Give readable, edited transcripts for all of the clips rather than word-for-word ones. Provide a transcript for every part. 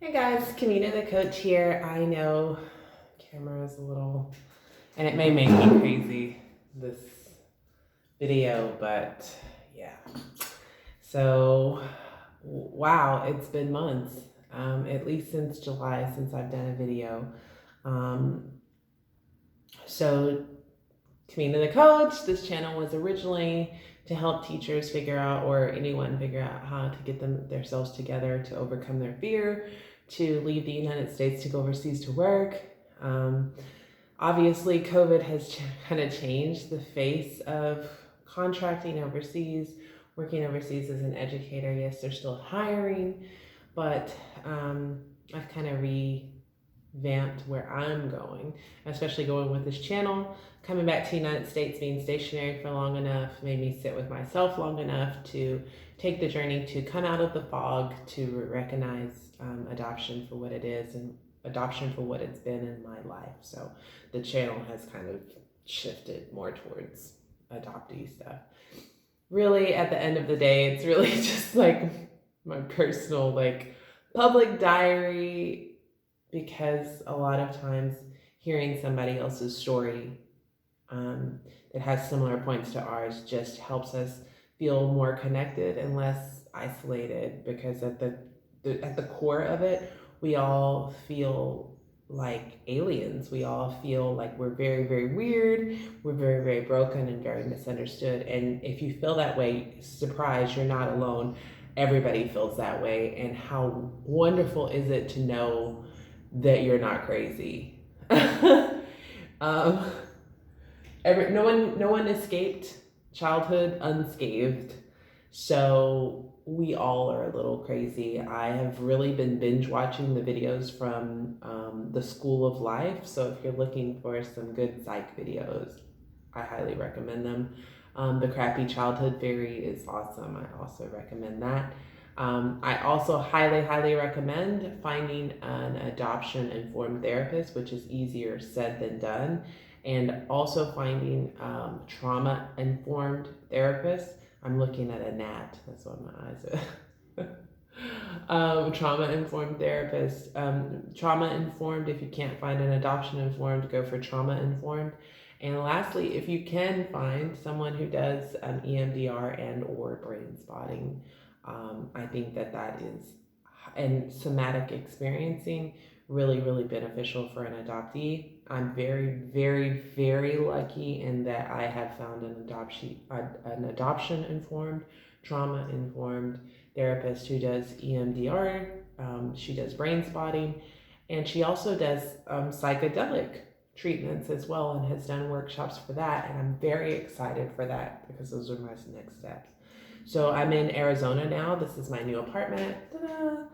Hey guys, Kamina the Koach here. I know camera is a little, and it may make me crazy, this video, but yeah. So, wow, it's been months, at least since July, since I've done a video. Um, so, Kamina the Koach, this channel was originally to help teachers figure out, or anyone figure out how to get themselves together to overcome their fear, to leave the United States to go overseas to work. Obviously, COVID has kind of changed the face of contracting overseas, working overseas as an educator. Yes, they're still hiring, but I've kind of revamped where I'm going, especially going with this channel. Coming back to the United States, being stationary for long enough, made me sit with myself long enough to take the journey to come out of the fog, to recognize adoption for what it is and adoption for what it's been in my life. So the channel has kind of shifted more towards adoptee stuff. Really, at the end of the day, it's really just like my personal, like, public diary, because a lot of times hearing somebody else's story that has similar points to ours just helps us feel more connected and less isolated, because at the core of it, we all feel like aliens. We all feel like we're very, very weird. We're very, very broken and very misunderstood. And if you feel that way, surprise, you're not alone. Everybody feels that way. And how wonderful is it to know that you're not crazy? um, no one escaped childhood unscathed. So we all are a little crazy. I have really been binge watching the videos from the School of Life. So if you're looking for some good psych videos, I highly recommend them. The Crappy Childhood Fairy is awesome. I also recommend that. I also highly, highly recommend finding an adoption-informed therapist, which is easier said than done, and also finding trauma-informed therapists. I'm looking at a gnat. That's what my eyes are. Trauma-informed therapist. Trauma-informed, if you can't find an adoption-informed, go for trauma-informed. And lastly, if you can find someone who does EMDR and or brain spotting, I think that is, and somatic experiencing, really, really beneficial for an adoptee. I'm very, very, very lucky in that I have found an adoption-informed, trauma-informed therapist who does EMDR. She does brain spotting, and she also does psychedelic treatments as well, and has done workshops for that. And I'm very excited for that, because those are my next steps. So I'm in Arizona now. This is my new apartment. Ta-da!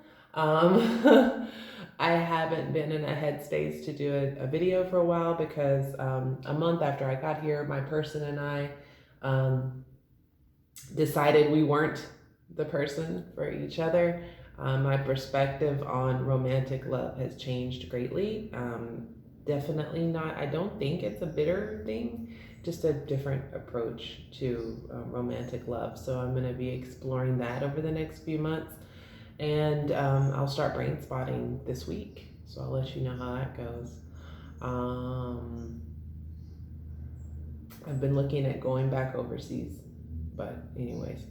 I haven't been in a headspace to do a video for a while, because a month after I got here, my person and I decided we weren't the person for each other. My perspective on romantic love has changed greatly. Definitely not, I don't think it's a bitter thing, just a different approach to romantic love. So I'm going to be exploring that over the next few months. And I'll start brain spotting this week. So I'll let you know how that goes. I've been looking at going back overseas. But anyways,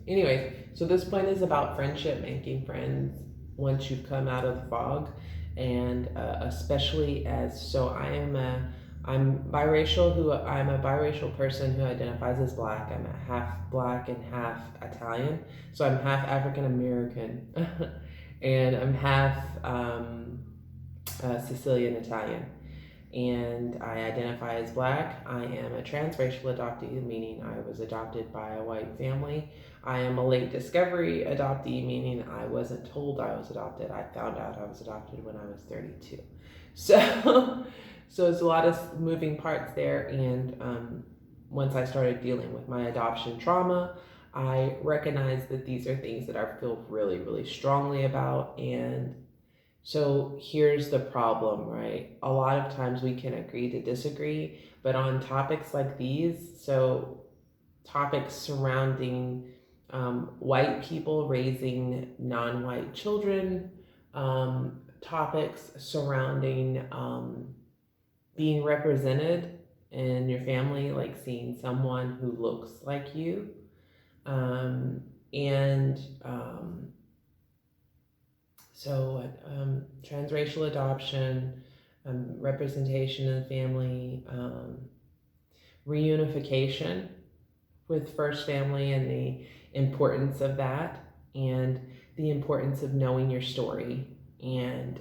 so this point is about friendship, making friends once you've come out of the fog. And especially I'm biracial, I'm a biracial person who identifies as Black. I'm half Black and half Italian. So I'm half African American and I'm half Sicilian Italian. And I identify as Black. I am a transracial adoptee, meaning I was adopted by a white family. I am a late discovery adoptee, meaning I wasn't told I was adopted. I found out I was adopted when I was 32. So it's a lot of moving parts there. And once I started dealing with my adoption trauma, I recognized that these are things that I feel really, really strongly about. And so here's the problem, right? A lot of times we can agree to disagree, but on topics like these, so topics surrounding white people raising non-white children, topics surrounding being represented in your family, like seeing someone who looks like you, and transracial adoption, representation in family, reunification with first family and the importance of that, and the importance of knowing your story. And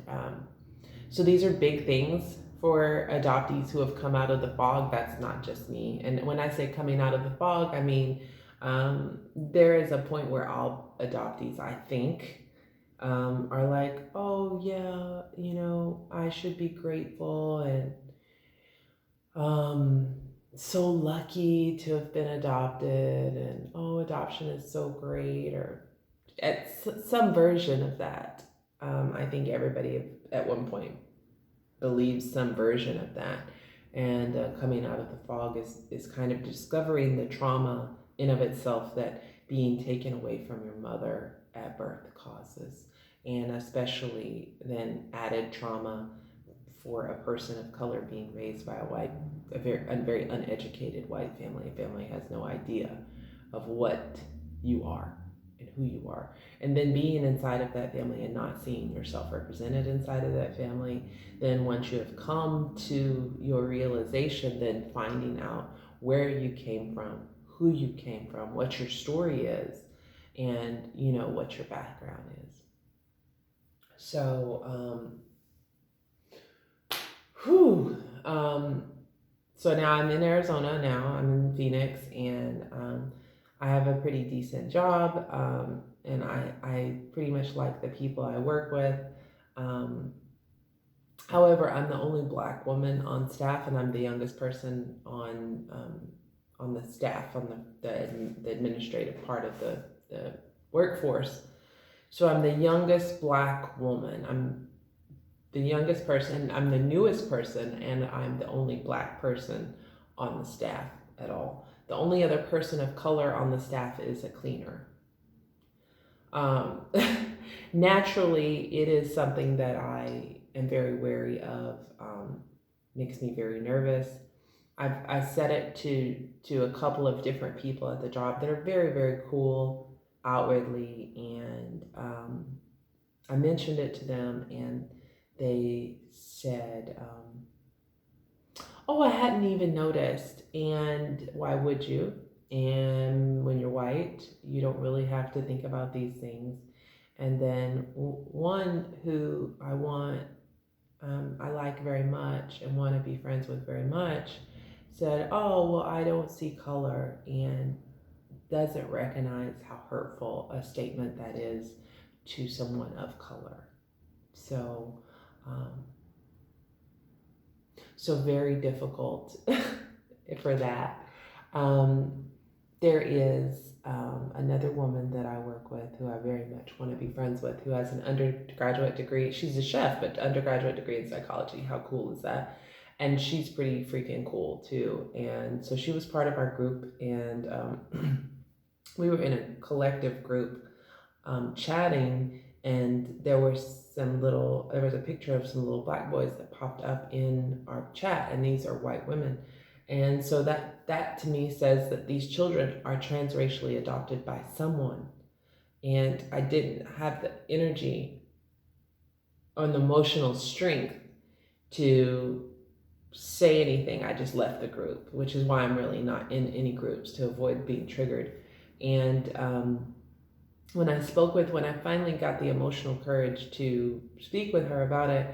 so these are big things for adoptees who have come out of the fog. That's not just me. And when I say coming out of the fog, I mean there is a point where all adoptees, I think, are like, oh yeah, you know, I should be grateful and so lucky to have been adopted, and oh, adoption is so great, or some version of that. I think everybody at one point believes some version of that. And coming out of the fog is kind of discovering the trauma in of itself that being taken away from your mother at birth causes, and especially then added trauma for a person of color being raised by a very uneducated white family. A family has no idea of what you are and who you are. And then being inside of that family and not seeing yourself represented inside of that family, then once you have come to your realization, then finding out where you came from, who you came from, what your story is, and you know what your background is. So so now I'm in Arizona. Now I'm in Phoenix, and I have a pretty decent job, and I pretty much like the people I work with. However, I'm the only Black woman on staff, and I'm the youngest person on the staff, on the administrative part of the workforce. So I'm the youngest Black woman. I'm the youngest person, I'm the newest person, and I'm the only Black person on the staff at all. The only other person of color on the staff is a cleaner. Naturally, it is something that I am very wary of, makes me very nervous. I said it to a couple of different people at the job that are very, very cool outwardly, and I mentioned it to them, and they said, oh, I hadn't even noticed. And why would you? And when you're white, you don't really have to think about these things. And then one who I like very much and want to be friends with very much, said, oh, well, I don't see color, and doesn't recognize how hurtful a statement that is to someone of color. So, so very difficult for that. There is another woman that I work with who I very much want to be friends with, who has an undergraduate degree. She's a chef, but undergraduate degree in psychology. How cool is that? And she's pretty freaking cool too. And so she was part of our group, and we were in a collective group chatting, and there was a picture of some little Black boys that popped up in our chat, and these are white women. And so that to me says that these children are transracially adopted by someone. And I didn't have the energy or the emotional strength to say anything. I just left the group, which is why I'm really not in any groups, to avoid being triggered. And when I finally got the emotional courage to speak with her about it,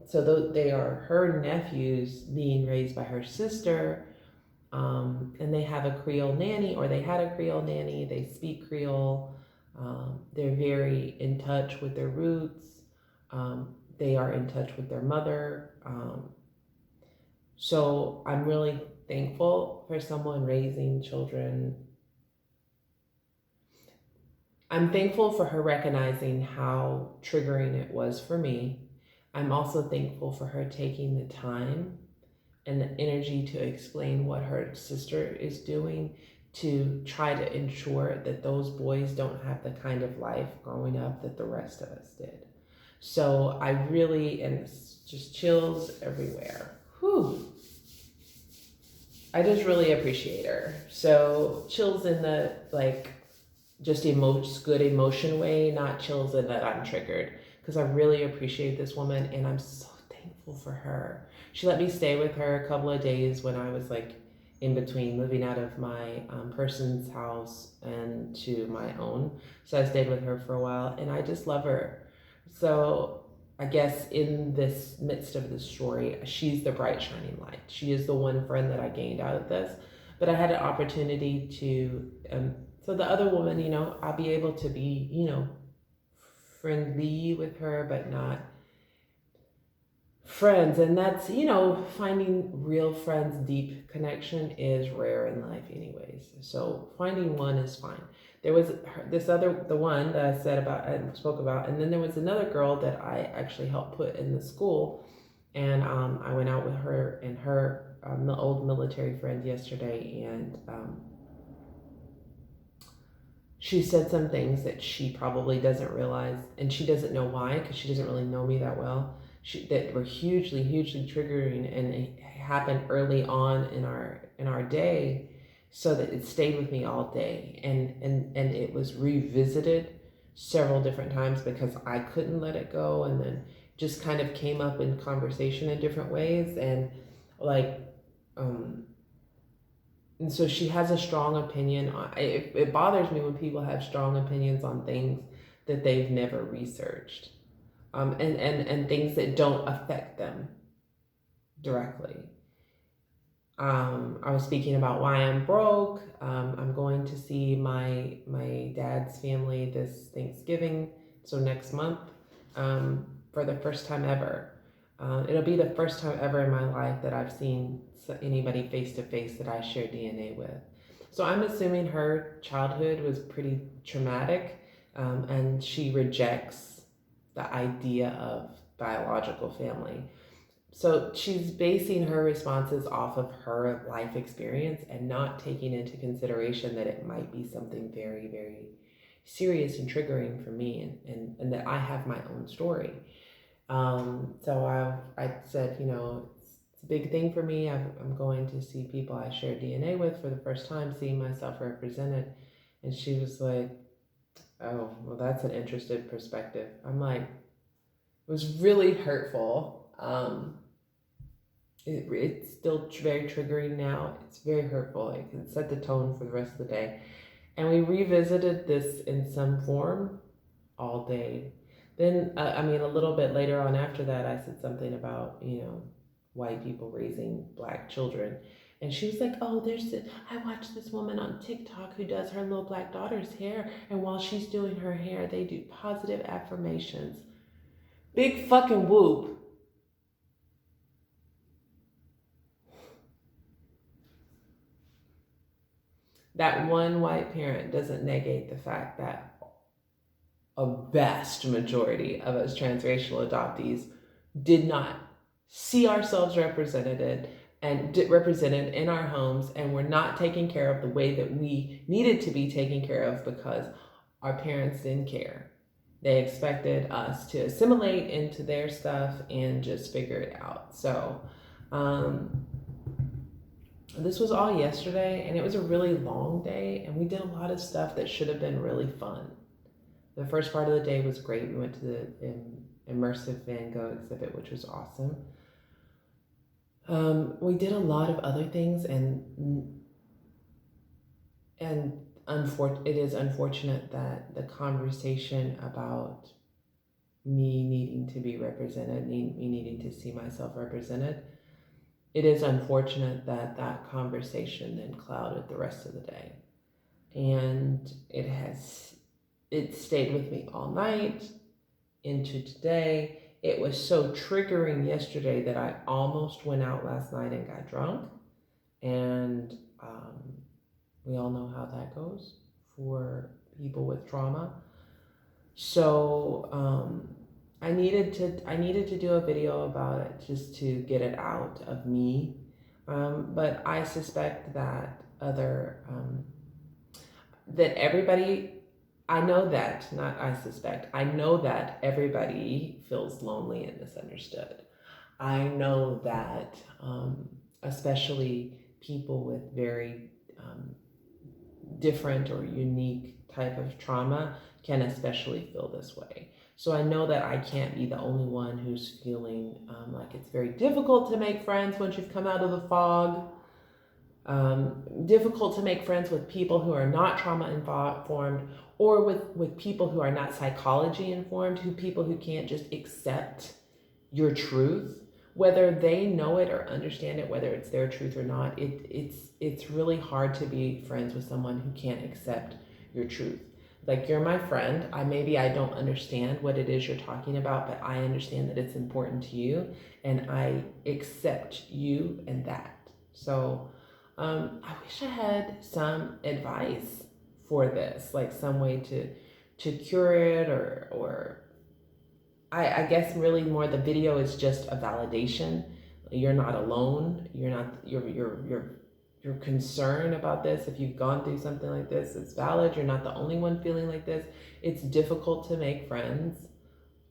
so they are her nephews being raised by her sister, and they have a Creole nanny, or they had a Creole nanny. They speak Creole. They're very in touch with their roots. They are in touch with their mother. So I'm really thankful for someone raising children. I'm thankful for her recognizing how triggering it was for me. I'm also thankful for her taking the time and the energy to explain what her sister is doing to try to ensure that those boys don't have the kind of life growing up that the rest of us did. So I really, and it's just chills everywhere. Whew. I just really appreciate her. So chills in the like just good emotion way, not chills in that I'm triggered. Because I really appreciate this woman and I'm so thankful for her. She let me stay with her a couple of days when I was like in between moving out of my person's house and to my own. So I stayed with her for a while and I just love her. So I guess in this midst of this story, she's the bright shining light. She is the one friend that I gained out of this. But I had an opportunity to, so the other woman, I'll be able to be, friendly with her, but not friends. And that's, finding real friends, deep connection is rare in life, anyways. So finding one is fine. There was the one that I said about and spoke about, and then there was another girl that I actually helped put in the school, and I went out with her and her old military friend yesterday, and she said some things that she probably doesn't realize, and she doesn't know why because she doesn't really know me that well. That were hugely, hugely triggering, and it happened early on in our day, so that it stayed with me all day, and it was revisited several different times because I couldn't let it go, and then just kind of came up in conversation in different ways, and like um, and so she has a strong opinion on it bothers me when people have strong opinions on things that they've never researched, and things that don't affect them directly. I was speaking about why I'm broke. I'm going to see my dad's family this Thanksgiving, so next month, for the first time ever. It'll be the first time ever in my life that I've seen anybody face to face that I share DNA with. So I'm assuming her childhood was pretty traumatic, and she rejects the idea of biological family. So she's basing her responses off of her life experience and not taking into consideration that it might be something very, very serious and triggering for me, and that I have my own story. So I said, it's a big thing for me. I'm going to see people I share DNA with for the first time, seeing myself represented. And she was like, oh, well, that's an interesting perspective. I'm like, it was really hurtful. It's still very triggering now. It's very hurtful. It can set the tone for the rest of the day. And we revisited this in some form all day. Then, a little bit later on after that, I said something about, white people raising black children. And she was like, oh, I watched this woman on TikTok who does her little black daughter's hair. And while she's doing her hair, they do positive affirmations. Big fucking whoop. That one white parent doesn't negate the fact that a vast majority of us transracial adoptees did not see ourselves represented represented in our homes, and were not taken care of the way that we needed to be taken care of because our parents didn't care. They expected us to assimilate into their stuff and just figure it out. So this was all yesterday, and it was a really long day, and we did a lot of stuff that should have been really fun. The first part of the day was great. We went to the immersive Van Gogh exhibit, which was awesome. We did a lot of other things, and it is unfortunate that the conversation about me needing to be represented, me needing to see myself represented, it is unfortunate that that conversation then clouded the rest of the day. And it stayed with me all night into today. It was so triggering yesterday that I almost went out last night and got drunk. And we all know how that goes for people with trauma. So I needed to do a video about it just to get it out of me. But I suspect that that everybody I know that, not I suspect, I know that everybody feels lonely and misunderstood. I know that, especially people with very different or unique type of trauma can especially feel this way. So I know that I can't be the only one who's feeling like it's very difficult to make friends once you've come out of the fog. Difficult to make friends with people who are not trauma informed, or with people who are not psychology informed, people who can't just accept your truth, whether they know it or understand it, whether it's their truth or not. It's really hard to be friends with someone who can't accept your truth. Like, you're my friend. I don't understand what it is you're talking about, but I understand that it's important to you, and I accept you and that. So I wish I had some advice for this, like some way to cure it, or I guess really more the video is just a validation. You're not alone. Your concern about this, if you've gone through something like this, it's valid. You're not the only one feeling like this. It's difficult to make friends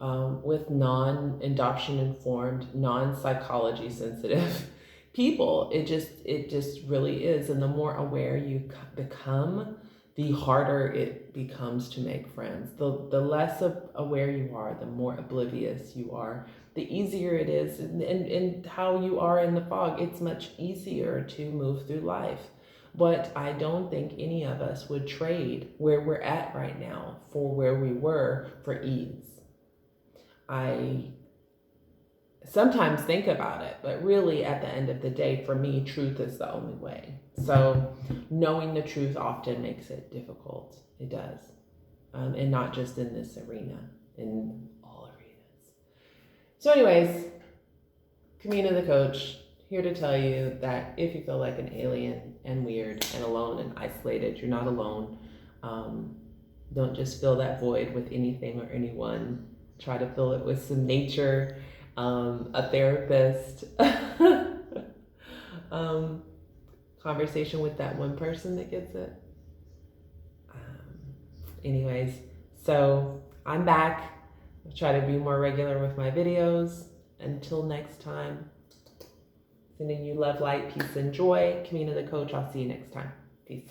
with non-adoption informed, non-psychology sensitive people. It just really is. And the more aware you become, the harder it becomes to make friends. The less aware you are, the more oblivious you are, the easier it is. And how you are in the fog, it's much easier to move through life. But I don't think any of us would trade where we're at right now for where we were for ease. I sometimes think about it, but really at the end of the day, for me, truth is the only way. So knowing the truth often makes it difficult. It does. And not just in this arena, in all arenas. So anyways, Kamina the Koach, here to tell you that if you feel like an alien and weird and alone and isolated, you're not alone. Don't just fill that void with anything or anyone. Try to fill it with some nature, a therapist, conversation with that one person that gets it. Anyways, so I'm back. I'll try to be more regular with my videos. Until next time, sending you love, light, peace, and joy. Kamina the Koach. I'll see you next time. Peace.